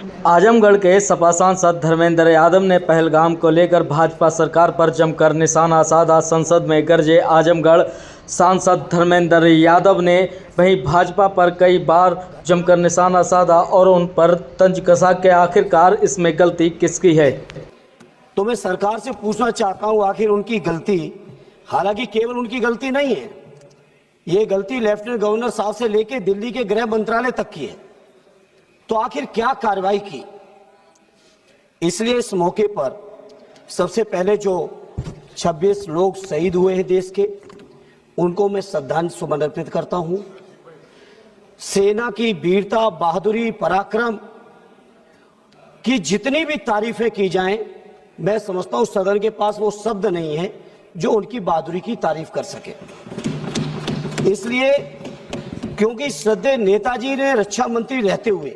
आजमगढ़ के सपा सांसद धर्मेंद्र यादव ने पहलगाम को लेकर भाजपा सरकार पर जमकर निशाना साधा। संसद में गरजे आजमगढ़ सांसद धर्मेंद्र यादव ने वहीं भाजपा पर कई बार जमकर निशाना साधा और उन पर तंज कसा कि आखिरकार इसमें गलती किसकी है। तो मैं सरकार से पूछना चाहता हूं, आखिर उनकी गलती, हालांकि केवल उनकी गलती नहीं है, ये गलती लेफ्टिनेंट गवर्नर साहब से लेकर दिल्ली के गृह मंत्रालय तक की है। तो आखिर क्या कार्रवाई की? इसलिए इस मौके पर सबसे पहले जो 26 लोग शहीद हुए हैं देश के, उनको मैं श्रद्धांजलि सुमन अर्पित करता हूं। सेना की वीरता, बहादुरी, पराक्रम की जितनी भी तारीफें की जाएं, मैं समझता हूं सदन के पास वो शब्द नहीं है जो उनकी बहादुरी की तारीफ कर सके। इसलिए क्योंकि श्रद्धेय नेताजी ने रक्षा मंत्री रहते हुए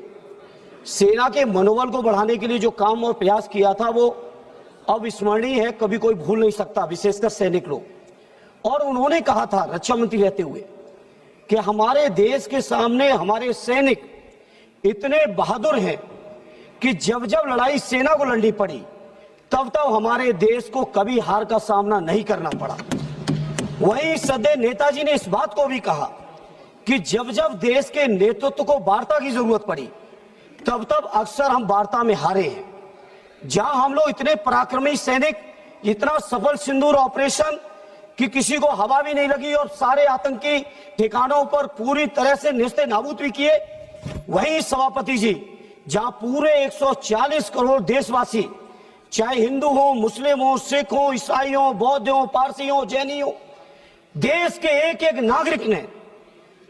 सेना के मनोबल को बढ़ाने के लिए जो काम और प्रयास किया था वो अविस्मरणीय है, कभी कोई भूल नहीं सकता, विशेषकर सैनिक लोग। और उन्होंने कहा था रक्षा मंत्री रहते हुए कि हमारे देश के सामने हमारे सैनिक इतने बहादुर हैं कि जब जब लड़ाई सेना को लड़नी पड़ी तब तब हमारे देश को कभी हार का सामना नहीं करना पड़ा। वहीं श्रद्धेय नेताजी ने इस बात को भी कहा कि जब जब देश के नेतृत्व को वार्ता की जरूरत पड़ी तब तब अक्सर हम वार्ता में हारे हैं। जहां हम लोग इतने पराक्रमी सैनिक, इतना सफल सिंदूर ऑपरेशन कि किसी को हवा भी नहीं लगी और सारे आतंकी ठिकानों पर पूरी तरह से नेस्ते नाबूद भी किए, वहीं सभापति जी जहां पूरे 140 करोड़ देशवासी, चाहे हिंदू हो, मुस्लिम हो, सिख हो, ईसाई हो, बौद्ध हो, पारसी हो, जैनी हो, देश के एक एक नागरिक ने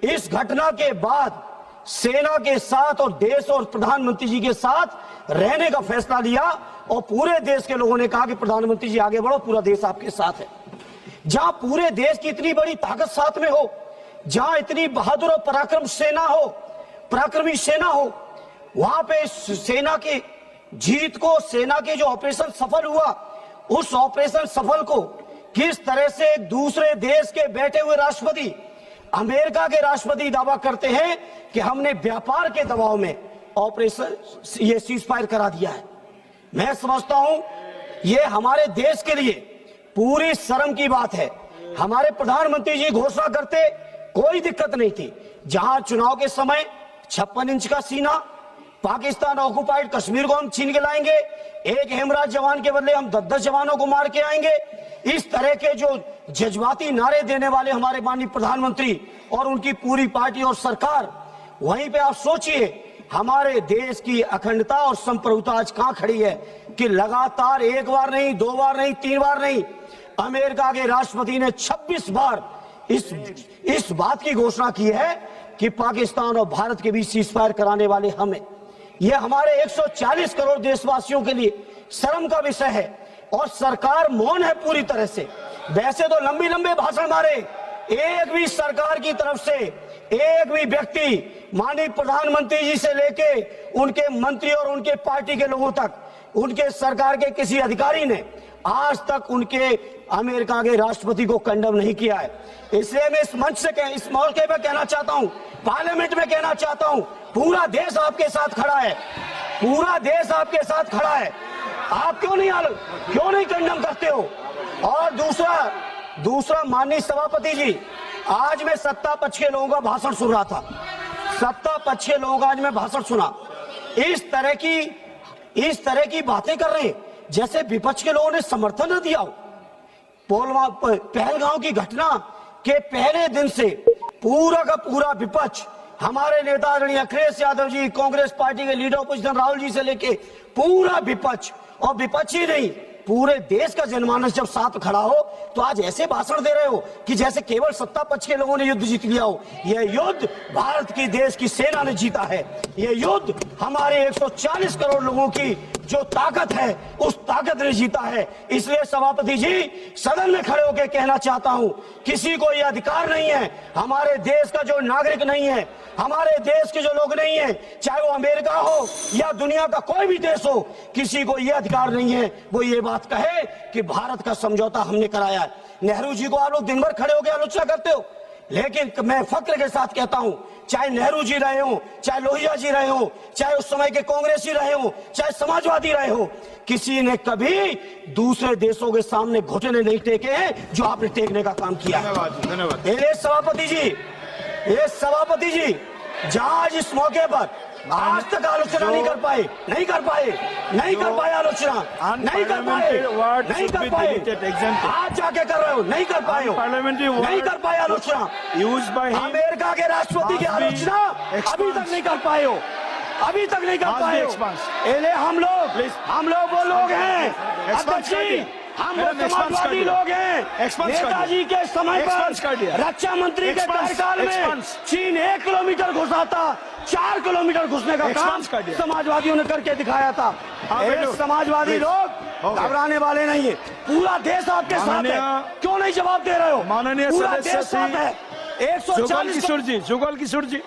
इस घटना के बाद सेना के साथ और देश और प्रधानमंत्री जी के साथ रहने का फैसला लिया और पूरे देश के लोगों ने कहा कि प्रधानमंत्री जी आगे बढ़ो, पूरा देश आपके साथ है। जहां पूरे देश की इतनी बड़ी ताकत साथ में हो, जहां इतनी बहादुर और पराक्रमी सेना हो, वहां पे सेना की जीत को, सेना के जो ऑपरेशन सफल हुआ, उस ऑपरेशन सफल को किस तरह से एक दूसरे देश के बैठे हुए राष्ट्रपति, अमेरिका के राष्ट्रपति दावा करते हैं कि हमने व्यापार के दबाव में ऑपरेशन ये सीजफायर करा दिया है। मैं समझता हूं ये हमारे देश के लिए पूरी शर्म की बात है। हमारे प्रधानमंत्री जी घोषणा करते, कोई दिक्कत नहीं थी। जहां चुनाव के समय 56 इंच का सीना, पाकिस्तान ऑक्युपाइड कश्मीर को हम छीन के लाएंगे, एक हेमराज जवान के बदले हम 10-10 जवानों को मार के आएंगे, इस तरह के जो जज्बाती नारे देने वाले हमारे माननीय प्रधानमंत्री और उनकी पूरी पार्टी और सरकार, वहीं पे आप सोचिए हमारे देश की अखंडता और संप्रभुता आज कहां खड़ी है कि लगातार एक बार नहीं, 2 बार नहीं, 3 बार नहीं, अमेरिका के राष्ट्रपति ने 26 बार इस बात की घोषणा की है कि पाकिस्तान और भारत के बीच सीजफायर कराने वाले हमें। यह हमारे 140 करोड़ देशवासियों के लिए शर्म का विषय है और सरकार मौन है पूरी तरह से। वैसे तो लंबे भाषण मारे, एक भी सरकार की तरफ से एक भी व्यक्ति, माननीय प्रधानमंत्री जी से लेके उनके मंत्री और उनके पार्टी के लोगों तक, उनके सरकार के किसी अधिकारी ने आज तक उनके अमेरिका के राष्ट्रपति को कंडम नहीं किया है। इसलिए मैं इस मंच से इस मौके पर कहना चाहता हूं, पार्लियामेंट में कहना चाहता हूं, पूरा देश आपके साथ खड़ा है, पूरा देश आपके साथ खड़ा है। आप क्यों नहीं कंडम करते हो? और दूसरा माननीय सभापति जी, आज मैं सत्ता पक्ष के लोगों का भाषण सुन रहा था, सत्ता पक्ष के लोगों का आज मैं भाषण सुना, इस तरह की बातें कर रहे हैं जैसे विपक्ष के लोगों ने समर्थन न दिया हो। पहलगांव की घटना के पहले दिन से पूरा का पूरा विपक्ष, हमारे नेता आदरणीय अखिलेश यादव जी, कांग्रेस पार्टी के लीडर अपोजिशन राहुल जी से लेके पूरा विपक्ष, और विपक्ष ही नहीं, पूरे देश का जनमानस जब साथ खड़ा हो तो आज ऐसे भाषण दे रहे हो कि जैसे केवल सत्ता पक्ष के लोगों ने युद्ध जीत लिया हो। यह युद्ध भारत की देश की सेना ने जीता है। यह युद्ध हमारे 140 करोड़ लोगों की जो ताकत है उस ताकत ने जीता है। इसलिए सभापति जी, सदन में खड़े होकर कहना चाहता हूं, किसी को यह अधिकार नहीं है, हमारे देश का जो नागरिक नहीं है, हमारे देश के जो लोग नहीं है, चाहे वो अमेरिका हो या दुनिया का कोई भी देश हो, किसी को यह अधिकार नहीं है वो ये बात कहे कि भारत का समझौता हमने कराया है। नेहरू जी को आप लोग दिन भर खड़े होकर आलोचना करते हो, लेकिन मैं फक्र के साथ कहता हूं चाहे नेहरू जी रहे हो, चाहे लोहिया जी रहे हो, चाहे उस समय के कांग्रेसी रहे हो, चाहे समाजवादी रहे हो, किसी ने कभी दूसरे देशों के सामने घुटने नहीं टेके हैं जो आपने टेकने का काम किया। धन्यवाद। ये सभापति जी जहां आज इस मौके पर आज तक आलोचना नहीं कर पाए आलोचना, नहीं कर पाए, आज जाके कर रहे हो, नहीं कर पाए आलोचना। अमेरिका के राष्ट्रपति की आलोचना अभी तक नहीं कर पाए हो, हम लोग वो लोग हैं अध्यक्ष जी, हम समाजवादी लोग हैं। नेताजी के समय पर रक्षा मंत्री के कार्यकाल में चीन 1 किलोमीटर घुसा था, 4 किलोमीटर घुसने का काम समाजवादियों ने करके दिखाया था। समाजवादी लोग घबराने वाले नहीं है, पूरा देश आपके साथ है, क्यों नहीं जवाब दे रहे हो? माननीय पूरा सदस्य देश साथ है। 140 जुगल किशोर जी